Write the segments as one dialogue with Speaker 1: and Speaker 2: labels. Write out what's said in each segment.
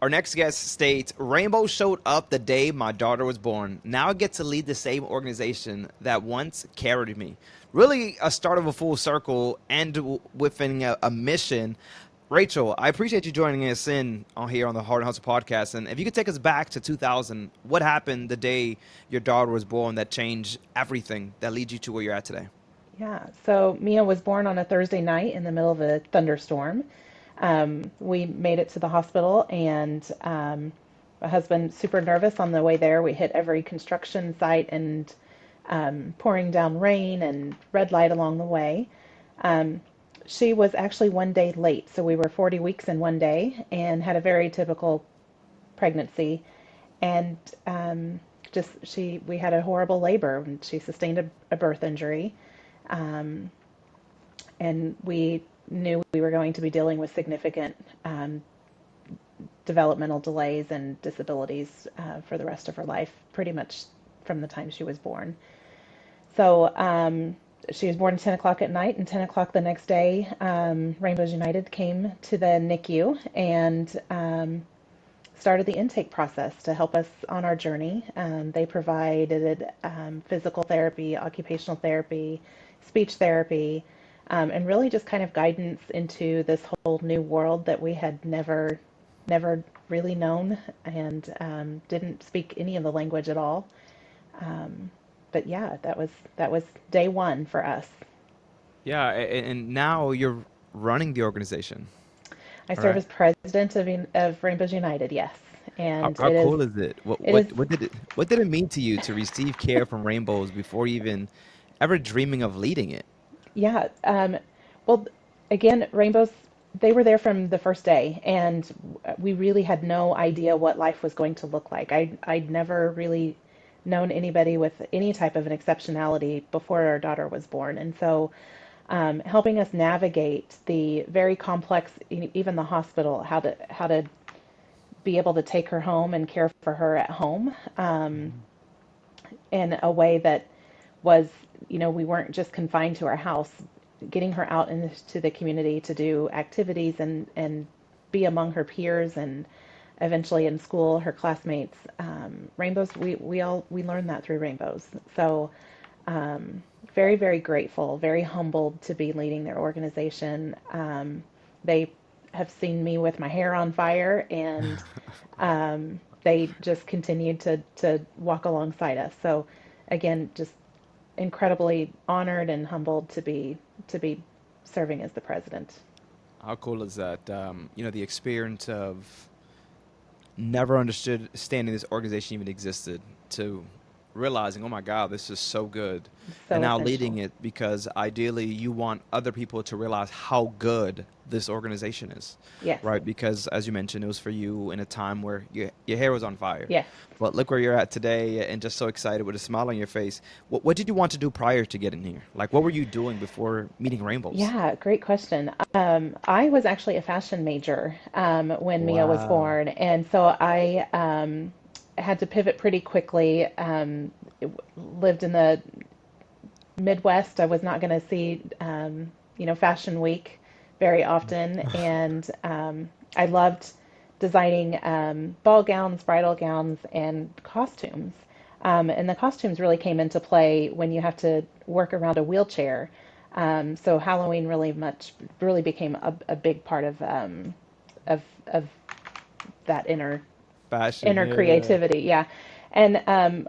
Speaker 1: Our next guest states, Rainbow showed up the day my daughter was born. Now I get to lead the same organization that once carried me. Really a start of a full circle and within a mission. Rachel, I appreciate you joining us in on here on the Hard and Hustle podcast. And if you could take us back to 2000, what happened the day your daughter was born that changed everything that leads you to where you're at today?
Speaker 2: Yeah, so Mia was born on a Thursday night in the middle of a thunderstorm. We made it to the hospital, and my husband super nervous on the way there. We hit every construction site and pouring down rain and red light along the way. Um, she was actually 1 day late, so we were 40 weeks in 1 day and had a very typical pregnancy. And just we had a horrible labor, and she sustained a birth injury. Um, and we knew we were going to be dealing with significant developmental delays and disabilities for the rest of her life, pretty much from the time she was born. So she was born at 10 o'clock at night, and 10 o'clock the next day, Rainbows United came to the NICU and started the intake process to help us on our journey. They provided physical therapy, occupational therapy, speech therapy, and really just kind of guidance into this whole new world that we had never really known, and didn't speak any of the language at all. But yeah, that was day one for us.
Speaker 1: Yeah, and now you're running the organization,
Speaker 2: I
Speaker 1: all
Speaker 2: serve
Speaker 1: right?
Speaker 2: as president of Rainbows United, yes,
Speaker 1: How,
Speaker 2: and
Speaker 1: how cool is it?
Speaker 2: it is
Speaker 1: What did it mean to you to receive care from rainbows before even ever dreaming of leading it?
Speaker 2: yeah. Well, again, Rainbows, they were there from the first day, and we really had no idea what life was going to look like. I'd never really known anybody with any type of an exceptionality before our daughter was born. And so helping us navigate the very complex, even the hospital, how to be able to take her home and care for her at home,
Speaker 1: Mhm.
Speaker 2: in a way that was, we weren't just confined to our house, getting her out into the community to do activities and be among her peers and eventually in school, her classmates. Rainbows, we learned that through Rainbows. So very, very grateful, very humbled to be leading their organization. They have seen me with my hair on fire, and they just continued to walk alongside us. So again, just incredibly honored and humbled to be serving as the president.
Speaker 1: How cool is that? The experience of never understanding this organization even existed to realizing, oh my God, this is so good. And
Speaker 2: So
Speaker 1: now leading
Speaker 2: essential.
Speaker 1: it because ideally you want other people to realize how good this organization is,
Speaker 2: Yes.
Speaker 1: right? Because as you mentioned, it was for you in a time where your hair was on fire.
Speaker 2: Yes.
Speaker 1: But look where you're at today and just so excited with a smile on your face. What did you want to do prior to getting here? Like, what were you doing before meeting rainbows?
Speaker 2: Yeah, great question. I was actually a fashion major when Mia was
Speaker 1: Wow.
Speaker 2: born, and so I had to pivot pretty quickly. Lived in the Midwest. I was not going to see, Fashion Week very often, and I loved designing ball gowns, bridal gowns, and costumes. And the costumes really came into play when you have to work around a wheelchair. So Halloween really became a big part of that
Speaker 1: Fashion,
Speaker 2: inner
Speaker 1: yeah.
Speaker 2: creativity. Yeah. And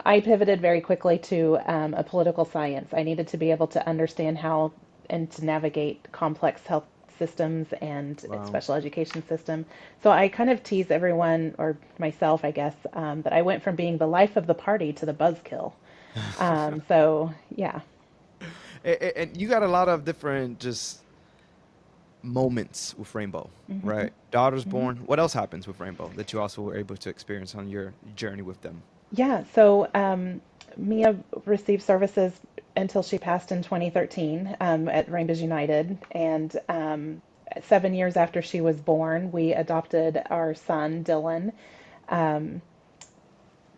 Speaker 2: I pivoted very quickly to a political science. I needed to be able to understand how and to navigate complex health systems and
Speaker 1: Wow.
Speaker 2: special education system. So I kind of tease everyone, or myself, I guess, that I went from being the life of the party to the buzzkill. So yeah.
Speaker 1: And you got a lot of different just moments with Rainbow,
Speaker 2: Hmm.
Speaker 1: right? Daughter's
Speaker 2: Hmm.
Speaker 1: born. What else happens with Rainbow that you also were able to experience on your journey with them?
Speaker 2: Yeah, so Mia received services until she passed in 2013 at Rainbows United. And 7 years after she was born, we adopted our son, Dylan, um,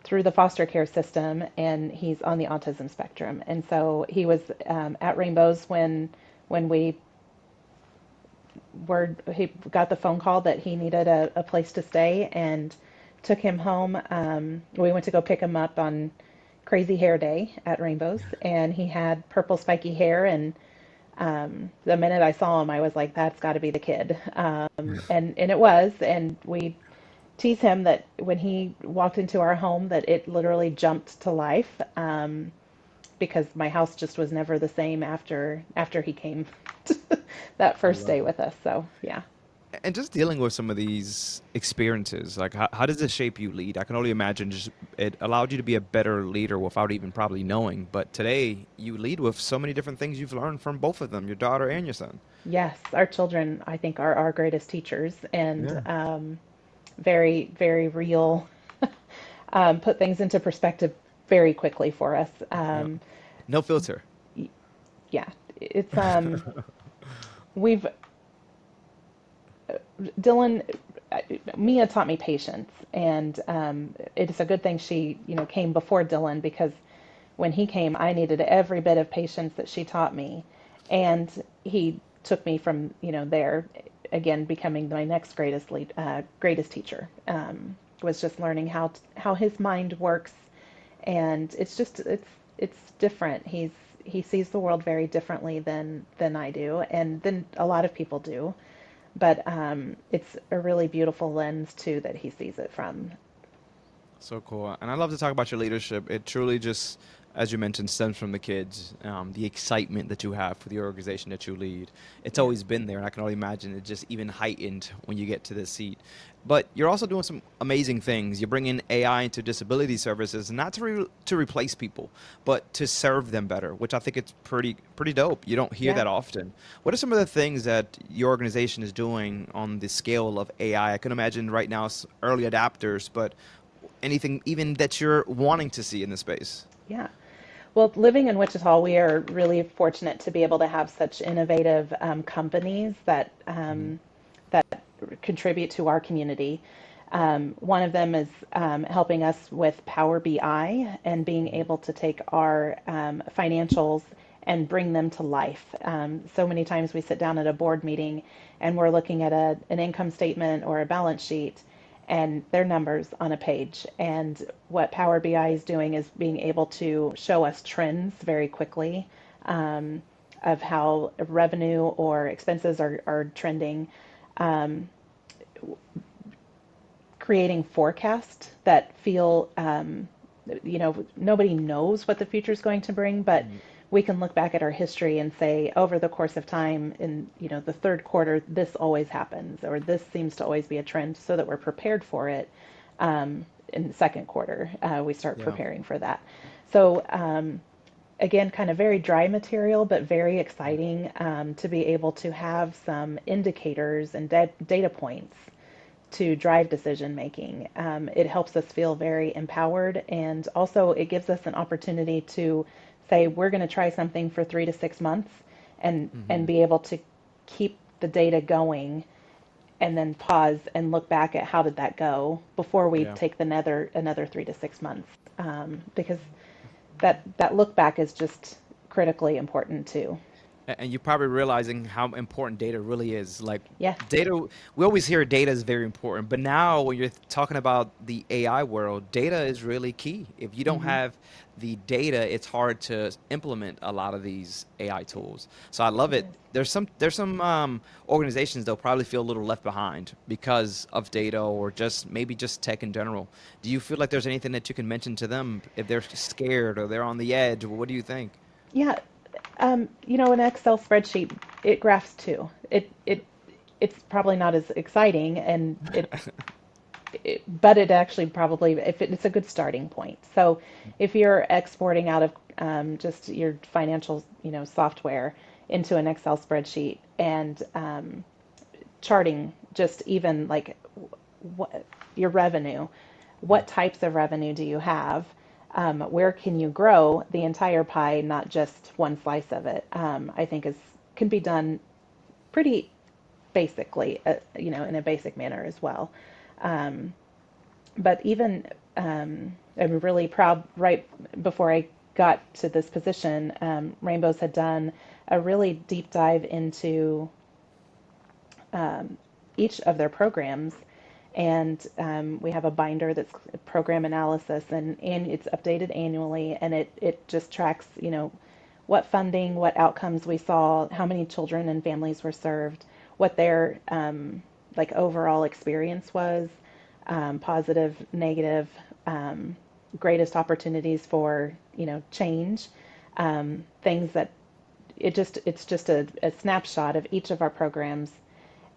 Speaker 2: through the foster care system, and he's on the autism spectrum. And so he was at Rainbows when we he got the phone call that he needed a place to stay and took him home. We went to go pick him up on crazy hair day at Rainbows, and he had purple spiky hair. And the minute I saw him, I was like, that's got to be the kid. And it was. And we tease him that when he walked into our home, that it literally jumped to life. Because my house just was never the same after he came that
Speaker 1: I
Speaker 2: first
Speaker 1: love
Speaker 2: day
Speaker 1: it.
Speaker 2: with us. So yeah.
Speaker 1: And just dealing with some of these experiences, like how does it shape you lead? I can only imagine just it allowed you to be a better leader without even probably knowing. But today you lead with so many different things you've learned from both of them, your daughter and your son.
Speaker 2: Yes, our children, I think, are our greatest teachers, and
Speaker 1: Yeah.
Speaker 2: very, very real, put things into perspective very quickly for us.
Speaker 1: Yeah. No filter.
Speaker 2: Yeah, it's we've Dylan, Mia taught me patience, and it's a good thing she, came before Dylan, because when he came, I needed every bit of patience that she taught me, and he took me from, there again, becoming my next greatest teacher. Was just learning how his mind works, and it's different. He sees the world very differently than I do, and than a lot of people do. But it's a really beautiful lens too that he sees it from.
Speaker 1: So cool. And I love to talk about your leadership. It truly just, as you mentioned, stems from the kids. The excitement that you have for the organization that you lead. It's
Speaker 2: Yeah.
Speaker 1: always been there, and I can only imagine it just even heightened when you get to this seat. But you're also doing some amazing things. You're bringing AI into disability services, not to replace people, but to serve them better, which I think it's pretty dope. You don't hear
Speaker 2: Yeah.
Speaker 1: that often. What are some of the things that your organization is doing on the scale of AI? I can imagine right now it's early adapters, but anything even that you're wanting to see in the space.
Speaker 2: Yeah. Well, living in Wichita, we are really fortunate to be able to have such innovative companies
Speaker 1: Hmm.
Speaker 2: that contribute to our community. One of them is helping us with Power BI and being able to take our financials and bring them to life. So many times we sit down at a board meeting and we're looking at an income statement or a balance sheet, and their numbers on a page. And what Power BI is doing is being able to show us trends very quickly, of how revenue or expenses are trending, creating forecasts that feel, nobody knows what the future is going to bring, but
Speaker 1: Hmm.
Speaker 2: we can look back at our history and say, over the course of time, in the third quarter, this always happens, or this seems to always be a trend, so that we're prepared for it. In the second quarter, we start
Speaker 1: Yeah.
Speaker 2: preparing for that. So again, kind of very dry material, but very
Speaker 1: Mm.
Speaker 2: exciting, to be able to have some indicators and data points to drive decision making. It helps us feel very empowered, and also it gives us an opportunity to say we're going to try something for 3 to 6 months, and
Speaker 1: Hmm.
Speaker 2: be able to keep the data going, and then pause and look back at how did that go before we
Speaker 1: Yeah.
Speaker 2: take another 3 to 6 months, because that look back is just critically important too.
Speaker 1: And you're probably realizing how important data really is. Like
Speaker 2: Yes.
Speaker 1: data, we always hear data is very important, but now when you're talking about the AI world, data is really key. If you don't
Speaker 2: Hmm.
Speaker 1: have the data, it's hard to implement a lot of these AI tools. So I love
Speaker 2: It
Speaker 1: it.
Speaker 2: is.
Speaker 1: There's some organizations that'll probably feel a little left behind because of data or just maybe just tech in general. Do you feel like there's anything that you can mention to them if they're scared or they're on the edge? What do you think?
Speaker 2: Yeah. An Excel spreadsheet, it graphs too. It's probably not as exciting, but it actually probably, if it's a good starting point. So if you're exporting out of just your financial, software into an Excel spreadsheet, and charting just even like what your revenue,
Speaker 1: Mm.
Speaker 2: what types of revenue do you have? Where can you grow the entire pie, not just one slice of it? I think is can be done pretty basically, in a basic manner as well. Um, but even I'm really proud. Right before I got to this position, Rainbows had done a really deep dive into each of their programs, and we have a binder that's program analysis, and it's updated annually, and it just tracks, what funding, what outcomes we saw, how many children and families were served, what their like overall experience was, positive, negative, greatest opportunities for change, things that it's just a snapshot of each of our programs,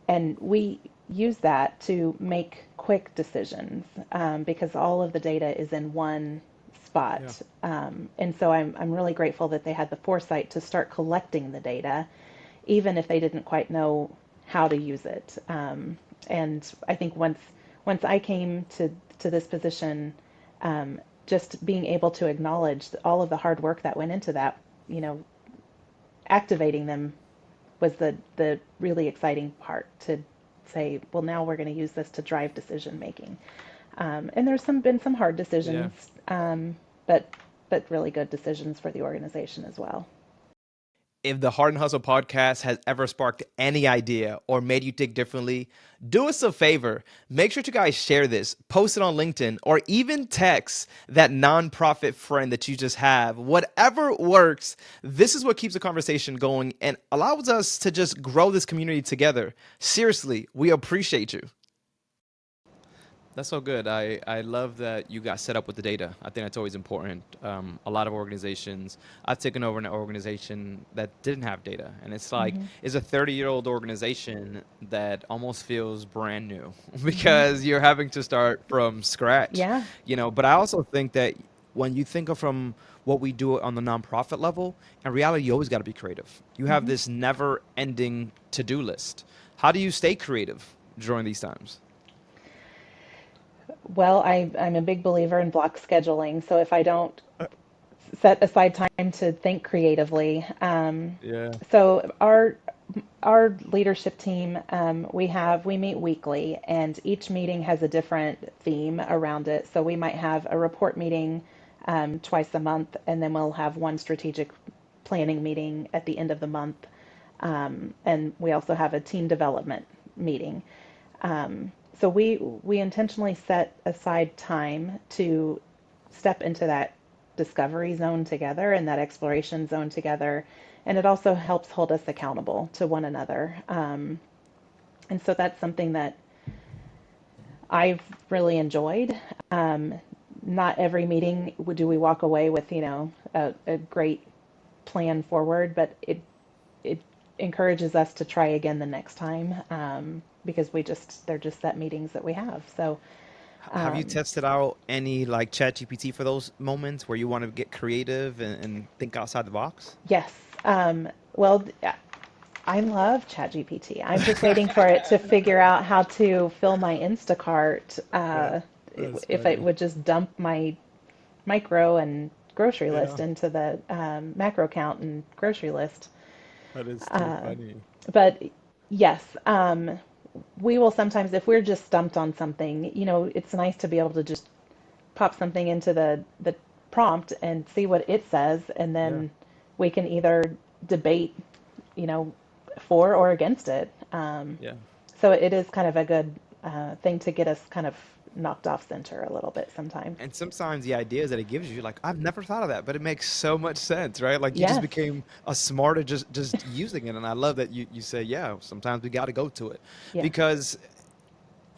Speaker 2: and we use that to make quick decisions, because all of the data is in one
Speaker 1: Yeah.
Speaker 2: spot. And so I'm really grateful that they had the foresight to start collecting the data, even if they didn't quite know how to use it. And I think once I came to this position, just being able to acknowledge all of the hard work that went into that, you know, activating them was the really exciting part, to say, well, now we're going to use this to drive decision making. And there's been some hard
Speaker 1: Yeah.
Speaker 2: decisions, but really good decisions for the organization as well.
Speaker 1: If the Heart and Hustle podcast has ever sparked any idea or made you think differently, do us a favor. Make sure to guys share this, post it on LinkedIn, or even text that nonprofit friend that you just have. Whatever works, this is what keeps the conversation going and allows us to just grow this community together. Seriously, we appreciate you. That's so good. I love that you got set up with the data. I think that's always important. A lot of organizations, I've taken over an organization that didn't have data. And it's like,
Speaker 2: Hmm.
Speaker 1: it's a 30-year-old organization that almost feels brand new
Speaker 2: Hmm.
Speaker 1: because you're having to start from scratch,
Speaker 2: Yeah.
Speaker 1: But I also think that when you think of from what we do on the nonprofit level, in reality, you always got to be creative. You have
Speaker 2: Hmm.
Speaker 1: this never ending to do list. How do you stay creative during these times?
Speaker 2: Well, I'm a big believer in block scheduling. So if I don't set aside time to think creatively,
Speaker 1: Yeah.
Speaker 2: so our leadership team, we meet weekly, and each meeting has a different theme around it. So we might have a report meeting twice a month, and then we'll have one strategic planning meeting at the end of the month, and we also have a team development meeting. So we intentionally set aside time to step into that discovery zone together and that exploration zone together, and it also helps hold us accountable to one another. And so that's something that I've really enjoyed. Um, Not every meeting do we walk away with, a great plan forward, but it encourages us to try again the next time, because they're just set meetings that we have. So
Speaker 1: Have you
Speaker 2: um,
Speaker 1: tested out any like ChatGPT for those moments where you want to get creative and think outside the box?
Speaker 2: yes, well, I love ChatGPT. I'm just waiting for it to figure out how to fill my Instacart.
Speaker 1: Yeah, that's
Speaker 2: If it
Speaker 1: funny.
Speaker 2: would just dump my micro and grocery
Speaker 1: Yeah,
Speaker 2: list into the macro count and grocery list.
Speaker 1: that is too
Speaker 2: Uh,
Speaker 1: funny.
Speaker 2: but yes, we will sometimes, if we're just stumped on something, it's nice to be able to just pop something into the prompt and see what it says, and
Speaker 1: Yeah,
Speaker 2: then we can either debate, you know, for or against it.
Speaker 1: yeah.
Speaker 2: So it is kind of a good thing to get us kind of knocked off center a little bit sometimes.
Speaker 1: And sometimes the ideas that it gives you, like I've never thought of that, but it makes so much sense, right? Like you just
Speaker 2: Yes.
Speaker 1: became a smarter just using it, and I love that you say, yeah, sometimes we got to go to it,
Speaker 2: Yeah.
Speaker 1: because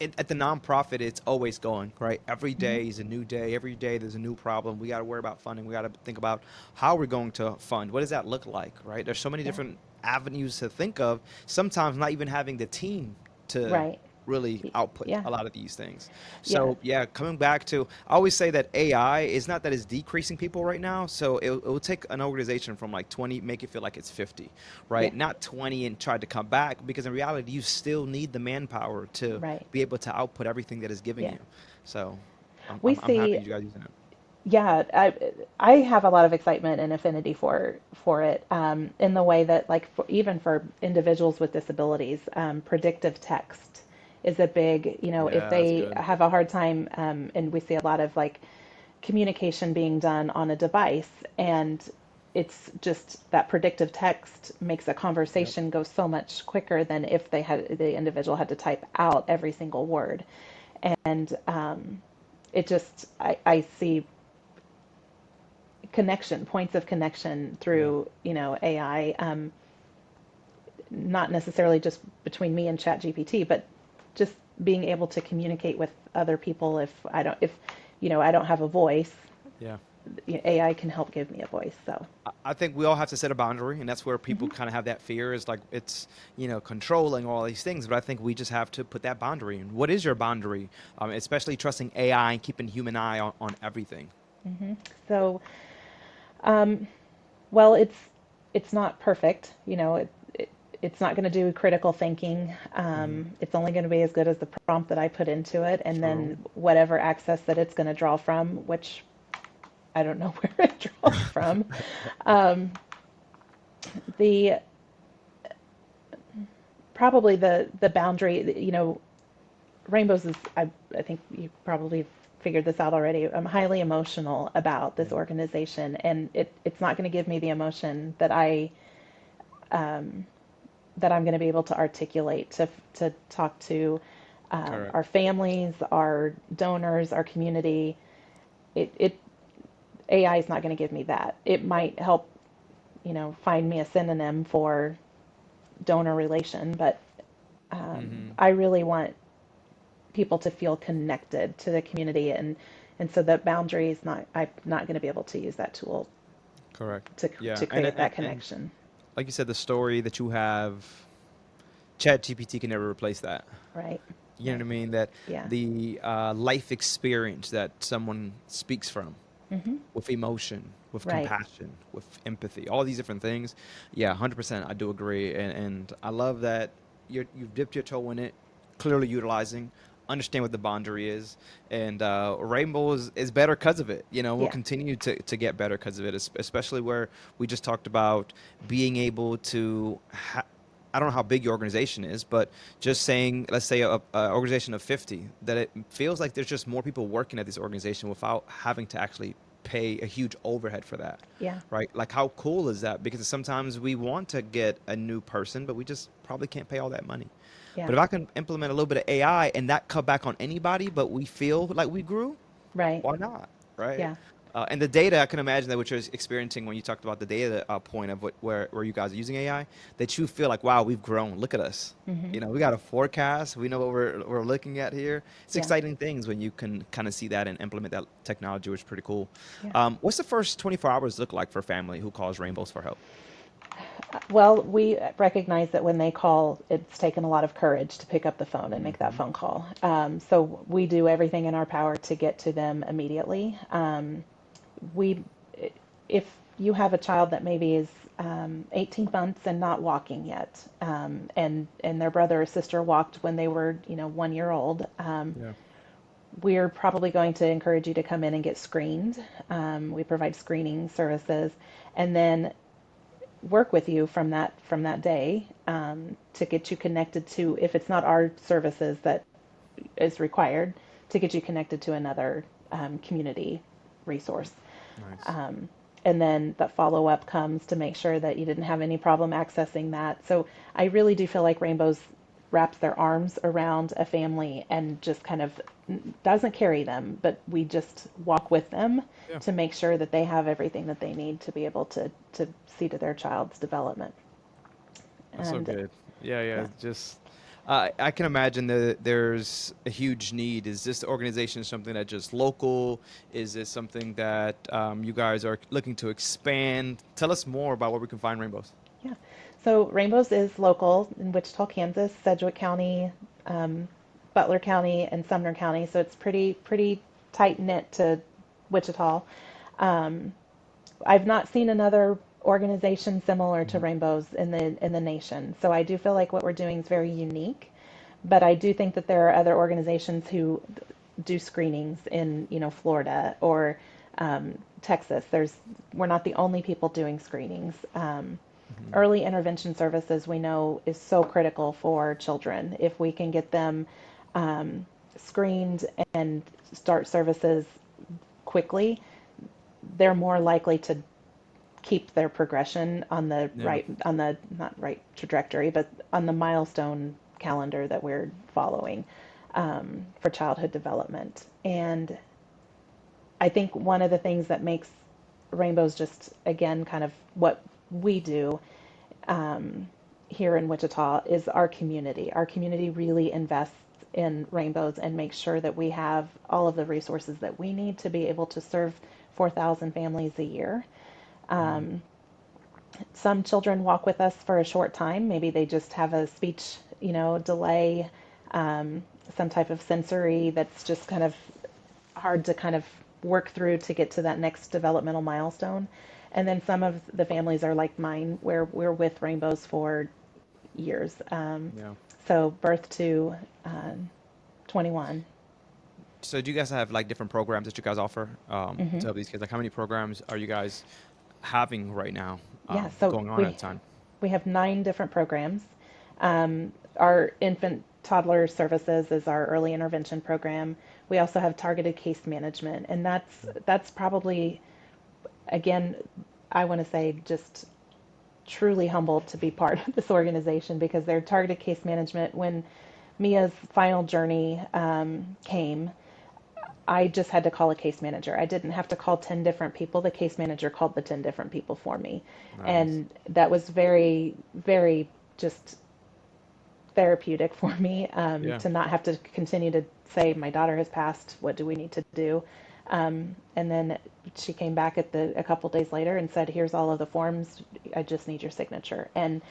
Speaker 1: at the nonprofit, it's always going, right? Every
Speaker 2: Hmm.
Speaker 1: day is a new day. Every day there's a new problem. We got to worry about funding. We got to think about how we're going to fund. What does that look like, right? There's so many
Speaker 2: Yeah.
Speaker 1: different avenues to think of. Sometimes not even having the team to
Speaker 2: Right.
Speaker 1: really output
Speaker 2: Yeah.
Speaker 1: a lot of these things.
Speaker 2: Yeah.
Speaker 1: So yeah, coming back to, I always say that AI is not that it's decreasing people right now. So it will take an organization from like 20, make it feel like it's 50,
Speaker 2: Yeah.
Speaker 1: right? Not 20 and try to come back, because in reality, you still need the manpower to
Speaker 2: Right.
Speaker 1: be able to output everything that is giving
Speaker 2: Yeah.
Speaker 1: you. So
Speaker 2: We
Speaker 1: I'm happy
Speaker 2: see.
Speaker 1: you guys using it.
Speaker 2: Yeah, I have a lot of excitement and affinity for it, in the way that, like, even for individuals with disabilities, predictive text is a big, if
Speaker 1: Yeah, that's
Speaker 2: they
Speaker 1: good.
Speaker 2: have a hard time, and we see a lot of like communication being done on a device, and it's just that predictive text makes a
Speaker 1: Yep.
Speaker 2: conversation go so much quicker than if the individual had to type out every single word. And it just, I see points of connection
Speaker 1: Yeah.
Speaker 2: through, AI, not necessarily just between me and ChatGPT, but just being able to communicate with other people. If I don't have a voice,
Speaker 1: Yeah.
Speaker 2: AI can help give me a voice. So,
Speaker 1: I think we all have to set a boundary, and that's where people
Speaker 2: hmm
Speaker 1: kind of have that fear is like it's, controlling all these things. But I think we just have to put that boundary in. What is your boundary? Especially trusting AI and keeping human eye on everything.
Speaker 2: so, um, well, it's not perfect. It's not going to do critical thinking.
Speaker 1: Hmm.
Speaker 2: It's only going to be as good as the prompt that I put into it, and
Speaker 1: True.
Speaker 2: then whatever access that it's going to draw from, which I don't know where it draws from. Um, the Probably the boundary, Rainbows is, I think you probably figured this out already. I'm highly emotional about
Speaker 1: Yeah.
Speaker 2: this organization, and it's not going to give me the emotion um, that I'm going to be able to articulate to talk to
Speaker 1: Correct.
Speaker 2: our families, our donors, our community. It AI is not going to give me that. It might help, find me a synonym for donor relation, but
Speaker 1: Hmm.
Speaker 2: I really want people to feel connected to the community, and so that boundary is not, I'm not going to be able to use that tool
Speaker 1: Correct.
Speaker 2: to
Speaker 1: Yeah. And,
Speaker 2: create
Speaker 1: and
Speaker 2: that
Speaker 1: and
Speaker 2: connection.
Speaker 1: like you said, the story that you have, ChatGPT can never replace that.
Speaker 2: Right.
Speaker 1: You know what I
Speaker 2: Right.
Speaker 1: mean? That
Speaker 2: Yeah.
Speaker 1: the life experience that someone speaks from,
Speaker 2: Hmm.
Speaker 1: with emotion, with
Speaker 2: Right.
Speaker 1: compassion, with empathy, all these different things. Yeah, 100%. I do agree, and I love that you've dipped your toe in it, clearly utilizing, understand what the boundary is, and Rainbow is better because of it. We'll
Speaker 2: Yeah.
Speaker 1: continue to get better because of it, especially where we just talked about being able to. I don't know how big your organization is, but just saying, let's say a organization of 50, that it feels like there's just more people working at this organization without having to actually pay a huge overhead for that,
Speaker 2: Yeah.
Speaker 1: right? Like, how cool is that? Because sometimes we want to get a new person, but we just probably can't pay all that money.
Speaker 2: Yeah.
Speaker 1: But if I can implement a little bit of AI and that cut back on anybody, but we feel like we grew,
Speaker 2: Right.
Speaker 1: why not, right?
Speaker 2: Yeah.
Speaker 1: And the data, I can imagine that what you're experiencing when you talked about the data point of where you guys are using AI, that you feel like, wow, we've grown. Look at us.
Speaker 2: Hmm.
Speaker 1: We got a forecast. We know what we're looking at here. It's
Speaker 2: Yeah.
Speaker 1: exciting things when you can kind of see that and implement that technology, which is pretty cool.
Speaker 2: Yeah.
Speaker 1: What's the first 24 hours look like for a family who calls Rainbows for help?
Speaker 2: Well, we recognize that when they call, it's taken a lot of courage to pick up the phone and make that
Speaker 1: Hmm.
Speaker 2: phone call. So we do everything in our power to get to them immediately. We, if you have a child that maybe is 18 months and not walking yet, and their brother or sister walked when they were, 1 year old,
Speaker 1: Yeah.
Speaker 2: we're probably going to encourage you to come in and get screened. We provide screening services, and then work with you from that day, to get you connected to, if it's not our services that is required, to get you connected to another community resource.
Speaker 1: Nice.
Speaker 2: Um, and then the follow up comes to make sure that you didn't have any problem accessing that. So I really do feel like Rainbows wraps their arms around a family and just kind of doesn't carry them, but we just walk with them
Speaker 1: Yeah.
Speaker 2: to make sure that they have everything that they need to be able to see to their child's development.
Speaker 1: That's so
Speaker 2: And
Speaker 1: good. Yeah, yeah.
Speaker 2: yeah,
Speaker 1: Just, I can imagine that there's a huge need. Is this organization something that just local? Is this something that you guys are looking to expand? Tell us more about where we can find rainbows.
Speaker 2: yeah. So Rainbows is local in Wichita, Kansas, Sedgwick County, um, Butler County, and Sumner County. So it's pretty tight knit to Wichita. Um, I've not seen another organization similar to
Speaker 1: Mhm.
Speaker 2: Rainbows in the nation. So I do feel like what we're doing is very unique. But I do think that there are other organizations who do screenings in, Florida or Texas. We're not the only people doing screenings.
Speaker 1: Mhm.
Speaker 2: Early intervention services we know is so critical for children. If we can get them screened and start services quickly, they're more likely to keep their progression on the
Speaker 1: Yeah.
Speaker 2: right, on the not right trajectory, but on the milestone calendar that we're following for childhood development. And I think one of the things that makes Rainbows just, again, kind of what we do here in Wichita is our community. Our community really invests in Rainbows and makes sure that we have all of the resources that we need to be able to serve 4,000 families a year.
Speaker 1: Mhm.
Speaker 2: Some children walk with us for a short time. Maybe they just have a speech, delay, um, some type of sensory that's just kind of hard to kind of work through to get to that next developmental milestone. And then some of the families are like mine, where we're with Rainbows for years.
Speaker 1: Yeah.
Speaker 2: So birth to um, 21.
Speaker 1: So do you guys have like different programs that you guys offer
Speaker 2: Hmm.
Speaker 1: to help these kids? Like how many programs are you guys having right now
Speaker 2: Yeah, so
Speaker 1: going on at
Speaker 2: we
Speaker 1: a time?
Speaker 2: we have 9 different programs. Our infant toddler services is our early intervention program. We also have targeted case management, and that's probably, again, I want to say, just truly humbled to be part of this organization, because their targeted case management, when Mia's final journey came, I just had to call a case manager. I didn't have to call 10 different people. The case manager called the 10 different people for me.
Speaker 1: Nice.
Speaker 2: And that was very, very just therapeutic for me,
Speaker 1: Yeah.
Speaker 2: to not have to continue to say, my daughter has passed. What do we need to do? And then she came back a couple days later and said, here's all of the forms. I just need your signature. And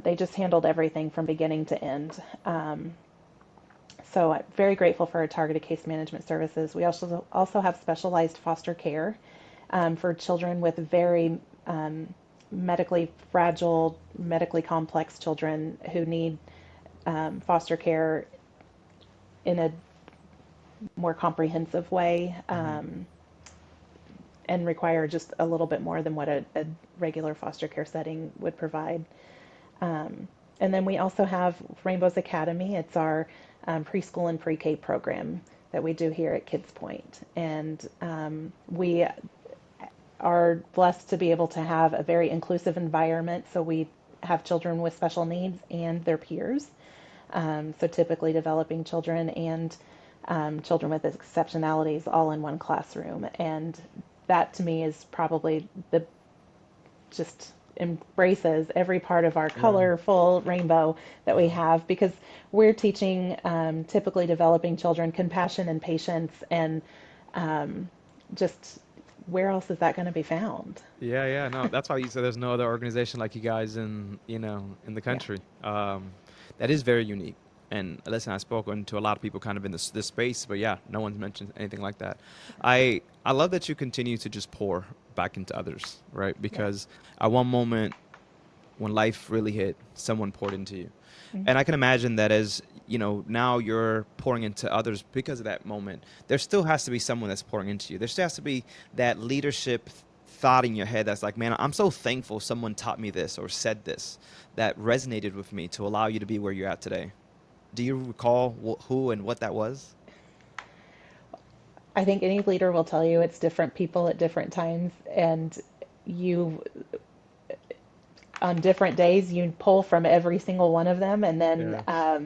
Speaker 2: they just handled everything from beginning to end. So I'm very grateful for our targeted case management services. We also have specialized foster care for children with very medically fragile, medically complex children who need foster care in a more comprehensive way,
Speaker 1: Hmm.
Speaker 2: and require just a little bit more than what a regular foster care setting would provide. And then we also have Rainbows Academy. It's our preschool and pre-K program that we do here at Kids Point. And we are blessed to be able to have a very inclusive environment. So we have children with special needs and their peers. So typically developing children and children with exceptionalities all in one classroom. And that to me is probably the just embraces every part of our
Speaker 1: Yeah.
Speaker 2: colorful rainbow that we have, because we're teaching typically developing children compassion and patience, and just where else is that going to be found?
Speaker 1: Yeah, yeah, no, that's why you said there's no other organization like you guys in the
Speaker 2: Yeah.
Speaker 1: country. That is very unique. And listen, I've spoken to a lot of people kind of in this space, but yeah, no one's mentioned anything like that. I love that you continue to just pour back into others, right?
Speaker 2: Yeah.
Speaker 1: Because at one moment when life really hit, someone poured into you.
Speaker 2: Mhm.
Speaker 1: And I can imagine that as, now you're pouring into others because of that moment. There still has to be someone that's pouring into you. There still has to be that leadership thought in your head that's like, man, I'm so thankful someone taught me this or said this that resonated with me to allow you to be where you're at today. Do you recall who and what that was?
Speaker 2: I think any leader will tell you it's different people at different times, and you, on different days, you pull from every single one of them. And then
Speaker 1: Yeah.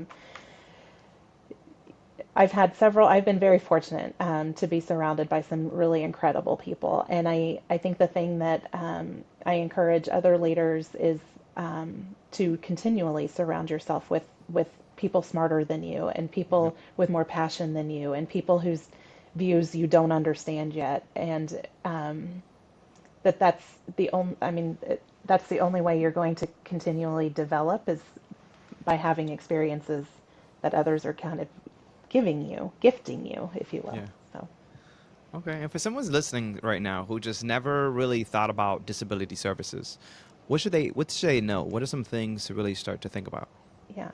Speaker 2: I've been very fortunate to be surrounded by some really incredible people. And I think the thing that I encourage other leaders is to continually surround yourself with people smarter than you, and
Speaker 1: Yep.
Speaker 2: people with more passion than you, and people whose views you don't understand yet. And that's the only, I mean, that's the only way you're going to continually develop, is by having experiences that others are kind of gifting you, if you will.
Speaker 1: Yeah.
Speaker 2: So,
Speaker 1: Okay. And for someone's listening right now who just never really thought about disability services, what should they know? What are some things to really start to think about?
Speaker 2: yeah.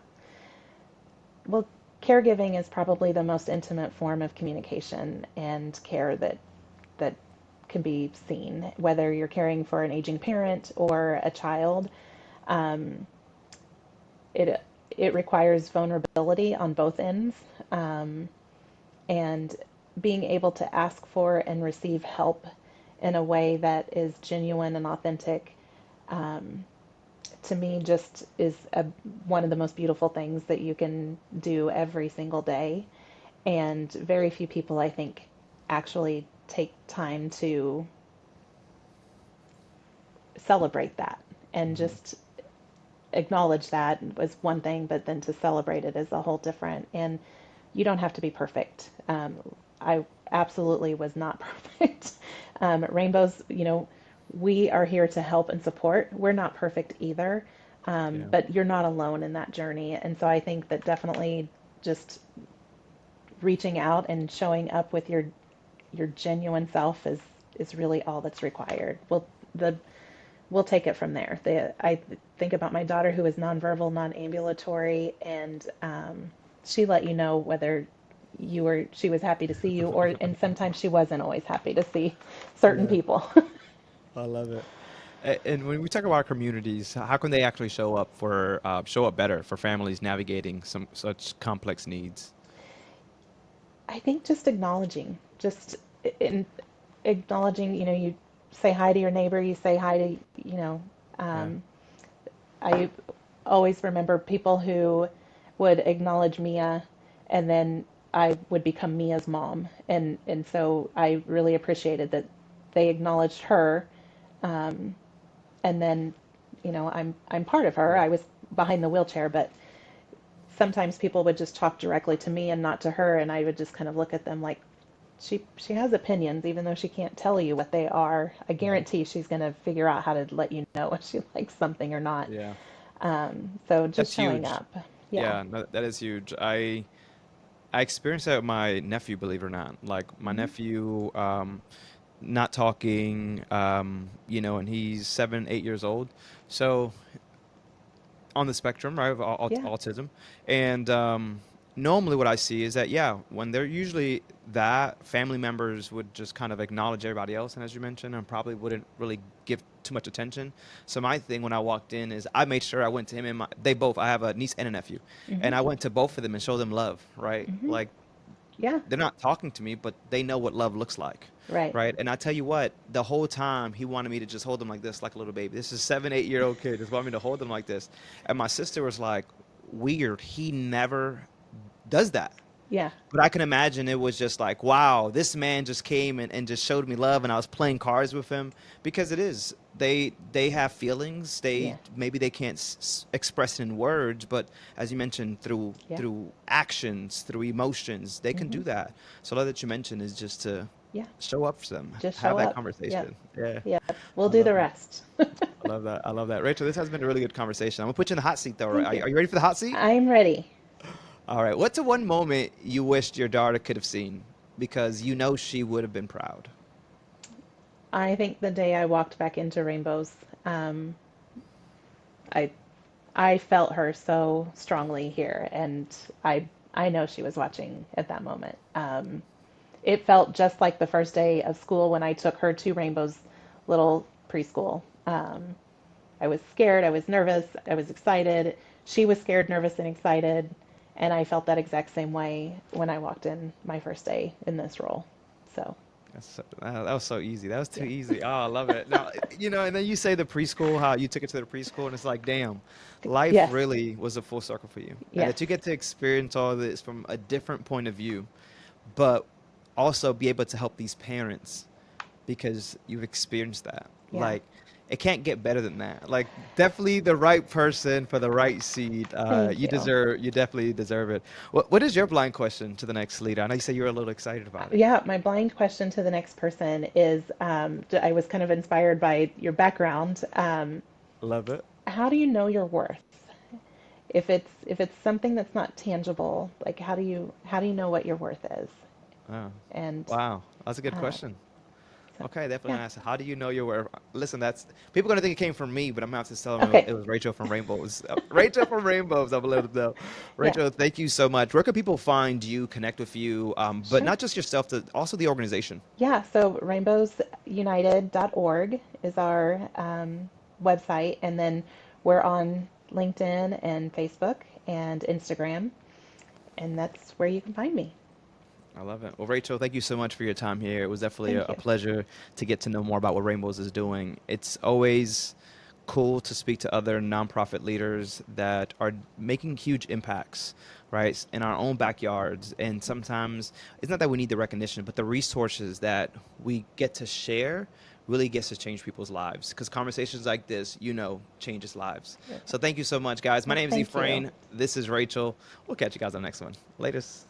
Speaker 2: Well, caregiving is probably the most intimate form of communication and care that can be seen, whether you're caring for an aging parent or a child. Um, it it requires vulnerability on both ends, um, and being able to ask for and receive help in a way that is genuine and authentic, um, to me just is one of the most beautiful things that you can do every single day. And very few people, I think, actually take time to celebrate that and
Speaker 1: Hmm.
Speaker 2: just acknowledge that was one thing, but then to celebrate it is a whole different. And you don't have to be perfect. I absolutely was not perfect. Rainbows, we are here to help and support. We're not perfect either,
Speaker 1: Yeah.
Speaker 2: but you're not alone in that journey. And so I think that definitely just reaching out and showing up with your genuine self is really all that's required. The we'll take it from there. I think about my daughter who is nonverbal, non-ambulatory, and she let you know whether she was happy to see you, and sometimes she wasn't always happy to see certain
Speaker 1: Yeah.
Speaker 2: people.
Speaker 1: I love it. And when we talk about communities, how can they actually show up better for families navigating some such complex needs?
Speaker 2: I think just acknowledging, just in acknowledging, you say hi to your neighbor, you say hi to,
Speaker 1: Yeah.
Speaker 2: um, I always remember people who would acknowledge Mia, and then I would become Mia's mom, and so I really appreciated that they acknowledged her, um, and then I'm part of her.
Speaker 1: Yeah.
Speaker 2: I was behind the wheelchair, but sometimes people would just talk directly to me and not to her, and I would just kind of look at them like she has opinions, even though she can't tell you what they are. I
Speaker 1: Yeah.
Speaker 2: guarantee she's going to figure out how to let you know if she likes something or not.
Speaker 1: Yeah.
Speaker 2: So just
Speaker 1: That's
Speaker 2: showing
Speaker 1: huge.
Speaker 2: up. Yeah.
Speaker 1: Yeah, no, that is huge. I experienced that with my nephew, believe it or not. Like my
Speaker 2: Hmm.
Speaker 1: nephew, not talking, and he's 7, 8 years old. So on the spectrum, right, of
Speaker 2: Yeah.
Speaker 1: autism. And normally, what I see is that, yeah, when they're usually that, family members would just kind of acknowledge everybody else, and as you mentioned, and probably wouldn't really give too much attention. So my thing when I walked in is I made sure I went to him and they both. I have a niece and a nephew,
Speaker 2: Hmm.
Speaker 1: and I went to both of them and showed them love, right?
Speaker 2: Hmm.
Speaker 1: Like
Speaker 2: Yeah.
Speaker 1: they're not talking to me, but they know what love looks like,
Speaker 2: Right.
Speaker 1: right? And I tell you what, the whole time he wanted me to just hold them like this, like a little baby. This is a 7, 8 year old kid just wanted me to hold them like this, and my sister was like, "Weird, he never does that."
Speaker 2: Yeah.
Speaker 1: But I can imagine it was just like, wow, this man just came and just showed me love, and I was playing cards with him because it is. They have feelings.
Speaker 2: Yeah.
Speaker 1: Maybe they can't express it in words, but as you mentioned, through
Speaker 2: Yeah.
Speaker 1: through actions, through emotions, they can
Speaker 2: Hmm.
Speaker 1: do that. So all that you mentioned is just to
Speaker 2: Yeah.
Speaker 1: show up for them,
Speaker 2: Just
Speaker 1: have
Speaker 2: show
Speaker 1: that
Speaker 2: up. Yep.
Speaker 1: conversation. Yeah,
Speaker 2: Yep. We'll
Speaker 1: I
Speaker 2: do
Speaker 1: love
Speaker 2: the
Speaker 1: that.
Speaker 2: rest.
Speaker 1: I love that. I love that. Rachel, this has been a really good conversation. I'm gonna put you in the hot seat though. Right?
Speaker 2: Thank you.
Speaker 1: Are you ready for the hot seat?
Speaker 2: I'm ready.
Speaker 1: All right. What's the one moment you wished your daughter could have seen because you know she would have been proud?
Speaker 2: I think the day I walked back into Rainbows, um, I I felt her so strongly here, and I know she was watching at that moment. It felt just like the first day of school when I took her to Rainbow's little preschool. I was scared, I was nervous, I was excited. She was scared, nervous, and excited, and I felt that exact same way when I walked in my first day in this role. So,
Speaker 1: That was so easy. That was too
Speaker 2: yeah.
Speaker 1: easy. Oh, I love it. Now, and then you say the preschool, how you took it to the preschool, and it's like, damn, life
Speaker 2: Yes.
Speaker 1: really was a full circle for you. And
Speaker 2: Yes.
Speaker 1: that you get to experience all this from a different point of view, but also be able to help these parents because you've experienced that.
Speaker 2: Yeah.
Speaker 1: Like, it can't get better than that. Like, definitely the right person for the right seat.
Speaker 2: Thank you.
Speaker 1: You definitely deserve it. What is your blind question to the next leader? I know you said you were a little excited about it.
Speaker 2: Yeah, my blind question to the next person is I was kind of inspired by your background.
Speaker 1: Love it.
Speaker 2: How do you know your worth? If it's something that's not tangible, like how do you know what your worth is?
Speaker 1: Oh,
Speaker 2: And
Speaker 1: wow. That's a good
Speaker 2: uh,
Speaker 1: question.
Speaker 2: so
Speaker 1: Okay, definitely
Speaker 2: yeah.
Speaker 1: gonna ask. How do you know your worth? Listen, that's people gonna think it came from me, but I'm gonna have to tell them
Speaker 2: Okay.
Speaker 1: it was Rachel from Rainbows. Rachel from Rainbows. I'm gonna let them know.
Speaker 2: Yeah.
Speaker 1: Rachel, thank you so much. Where can people find you, connect with you, but
Speaker 2: Sure.
Speaker 1: not just yourself, also the organization?
Speaker 2: Yeah. So rainbowsunited.org is our website, and then we're on LinkedIn and Facebook and Instagram, and that's where you can find me.
Speaker 1: I love it. Well, Rachel, thank you so much for your time here. It was definitely
Speaker 2: Thank
Speaker 1: a
Speaker 2: you.
Speaker 1: pleasure to get to know more about what Rainbows is doing. It's always cool to speak to other nonprofit leaders that are making huge impacts, right, in our own backyards. And sometimes it's not that we need the recognition, but the resources that we get to share really gets to change people's lives. Because conversations like this, changes lives.
Speaker 2: Yeah.
Speaker 1: So thank you so much, guys. My
Speaker 2: Well,
Speaker 1: name is
Speaker 2: thank you.
Speaker 1: Ephrain. This is Rachel. We'll catch you guys on the next one. Latest.